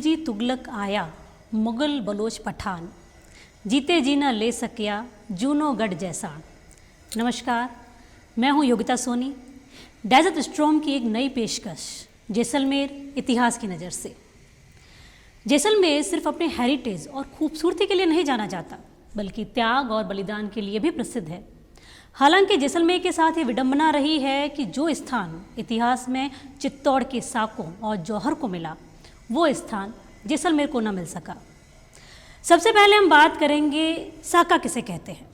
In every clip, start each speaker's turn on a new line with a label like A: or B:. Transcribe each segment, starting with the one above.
A: खिलजी तुगलक आया, मुगल बलोच पठान, जीते जी न ले सकिया जूनो गढ़ जैसा। नमस्कार, मैं हूं योगिता सोनी। डेजर्ट स्ट्रॉम की एक नई पेशकश जैसलमेर इतिहास की नज़र से। जैसलमेर सिर्फ अपने हेरिटेज और खूबसूरती के लिए नहीं जाना जाता, बल्कि त्याग और बलिदान के लिए भी प्रसिद्ध है। हालांकि जैसलमेर के साथ ये विडंबना रही है कि जो स्थान इतिहास में चित्तौड़ के साकों और जौहर को मिला, वो स्थान जैसलमेर को न मिल सका। सबसे पहले हम बात करेंगे साका किसे कहते हैं।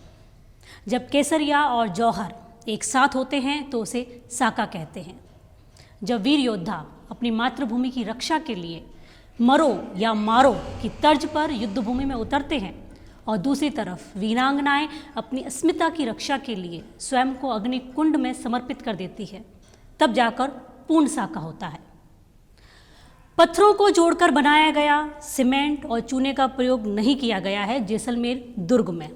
A: जब केसरिया और जौहर एक साथ होते हैं तो उसे साका कहते हैं। जब वीर योद्धा अपनी मातृभूमि की रक्षा के लिए मरो या मारो की तर्ज पर युद्धभूमि में उतरते हैं और दूसरी तरफ वीरांगनाएं अपनी अस्मिता की रक्षा के लिए स्वयं को अग्निकुंड में समर्पित कर देती है, तब जाकर पूर्ण साका होता है। पत्थरों को जोड़कर बनाया गया सीमेंट और चूने का प्रयोग नहीं किया गया है जैसलमेर दुर्ग में।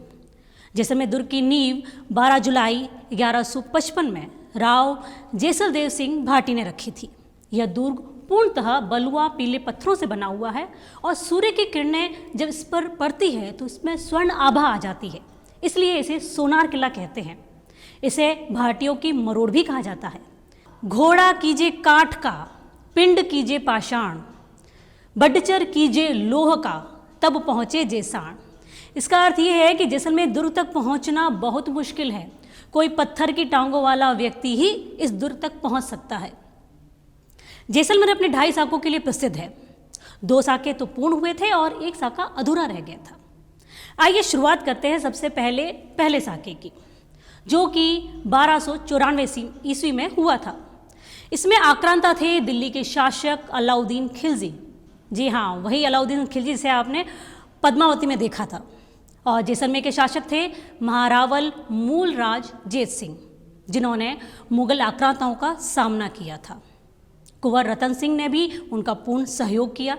A: जैसलमेर दुर्ग की नींव 12 जुलाई 1155 में राव जैसल देव सिंह भाटी ने रखी थी। यह दुर्ग पूर्णतः बलुआ पीले पत्थरों से बना हुआ है और सूर्य की किरणें जब इस पर पड़ती है तो इसमें स्वर्ण आभा आ जाती है, इसलिए इसे सोनार किला कहते हैं। इसे भाटियों की मरोड़ भी कहा जाता है। घोड़ा कीजे काठ का, पिंड कीजे पाषाण, बड्डचर कीजे लोह का, तब पहुँचे जैसाण। इसका अर्थ यह है कि जैसलमेर दुर्ग तक पहुँचना बहुत मुश्किल है। कोई पत्थर की टांगों वाला व्यक्ति ही इस दुर्ग तक पहुँच सकता है। जैसलमेर अपने 2.5 साकों के लिए प्रसिद्ध है। 2 साके तो पूर्ण हुए थे और 1 साका अधूरा रह गया था। आइए शुरुआत करते हैं सबसे पहले साके की, जो कि 1294 ईस्वी में हुआ था। इसमें आक्रांता थे दिल्ली के शासक अलाउद्दीन खिलजी। जी हाँ, वही अलाउद्दीन खिलजी जिसे आपने पद्मावती में देखा था। और जैसलमेर के शासक थे महारावल मूलराज जेत सिंह, जिन्होंने मुगल आक्रांताओं का सामना किया था। कुंवर रतन सिंह ने भी उनका पूर्ण सहयोग किया।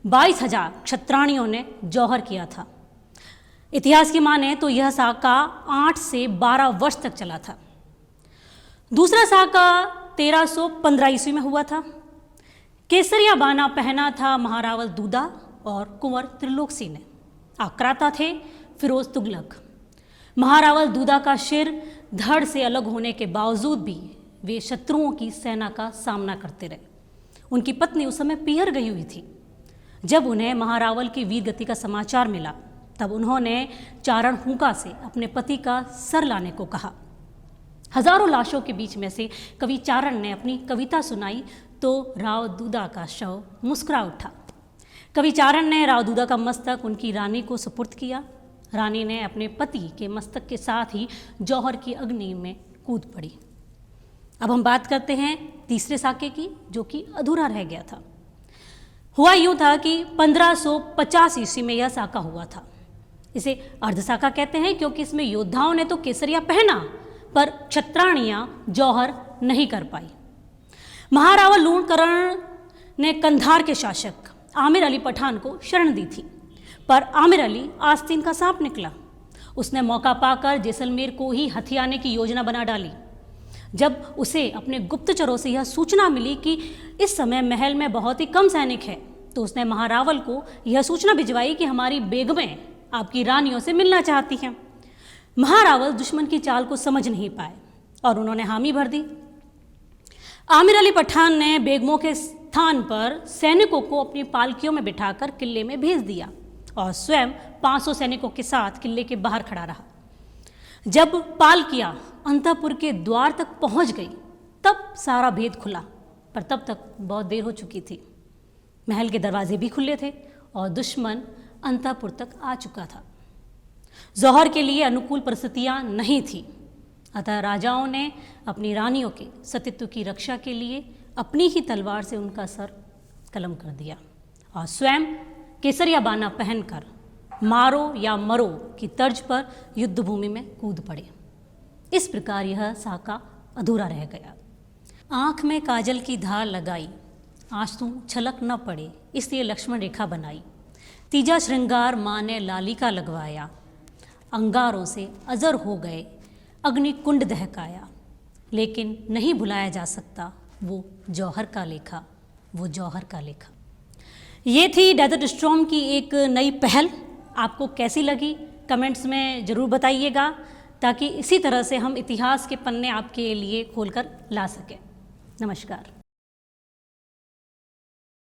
A: 22,000 क्षत्राणियों ने जौहर किया था। इतिहास की माने तो यह साका 8 से 12 वर्ष तक चला था। दूसरा साका 1315 ईस्वी में हुआ था। केसरिया बाना पहना था महारावल दूदा और कुंवर त्रिलोक सिंह ने। आक्रांता थे फिरोज तुगलक। महारावल दूदा का सिर धड़ से अलग होने के बावजूद भी वे शत्रुओं की सेना का सामना करते रहे। उनकी पत्नी उस समय पियर गई हुई थी। जब उन्हें महारावल की वीर गति का समाचार मिला, तब उन्होंने चारण हुंका से अपने पति का सर लाने को कहा। हजारों लाशों के बीच में से कवि चारण ने अपनी कविता सुनाई तो राव दूदा का शव मुस्कुरा उठा। कवि चारण ने राव दूदा का मस्तक उनकी रानी को सुपुर्द किया। रानी ने अपने पति के मस्तक के साथ ही जौहर की अग्नि में कूद पड़ी। अब हम बात करते हैं तीसरे साके की, जो कि अधूरा रह गया था। हुआ यूं था कि 1550 ईस्वी में यह साका हुआ था। इसे अर्ध साका कहते हैं क्योंकि इसमें योद्धाओं ने तो केसरिया पहना, पर क्षत्राणियां जौहर नहीं कर पाई। महारावल लूणकरण ने कंधार के शासक आमिर अली पठान को शरण दी थी, पर आमिर अली आस्तीन का सांप निकला। उसने मौका पाकर जैसलमेर को ही हथियाने की योजना बना डाली। जब उसे अपने गुप्तचरों से यह सूचना मिली कि इस समय महल में बहुत ही कम सैनिक हैं, तो उसने महारावल को यह सूचना भिजवाई कि हमारी बेगमें आपकी रानियों से मिलना चाहती हैं। महारावल दुश्मन की चाल को समझ नहीं पाए और उन्होंने हामी भर दी। आमिर अली पठान ने बेगमों के स्थान पर सैनिकों को अपनी पालकियों में बिठाकर किले में भेज दिया और स्वयं 500 सैनिकों के साथ किले के बाहर खड़ा रहा। जब पालकियां अंतःपुर के द्वार तक पहुंच गई, तब सारा भेद खुला, पर तब तक बहुत देर हो चुकी थी। महल के दरवाजे भी खुले थे और दुश्मन अंतःपुर तक आ चुका था। जौहर के लिए अनुकूल परिस्थितियां नहीं थी, अतः राजाओं ने अपनी रानियों के सतीत्व की रक्षा के लिए अपनी ही तलवार से उनका सर कलम कर दिया और स्वयं केसरिया बाना पहनकर मारो या मरो की तर्ज पर युद्धभूमि में कूद पड़े। इस प्रकार यह साका अधूरा रह गया। आँख में काजल की धार लगाई, आंसू छलक न पड़े, इसलिए लक्ष्मण रेखा बनाई। तीजा श्रृंगार माँ ने लाली का लगवाया, अंगारों से अजर हो गए, अग्निकुंड दहकाया। लेकिन नहीं भुलाया जा सकता वो जौहर का लेखा, वो जौहर का लेखा। ये थी डेजर्ट स्टॉर्म की एक नई पहल। आपको कैसी लगी कमेंट्स में ज़रूर बताइएगा, ताकि इसी तरह से हम इतिहास के पन्ने आपके लिए खोलकर ला सकें। नमस्कार।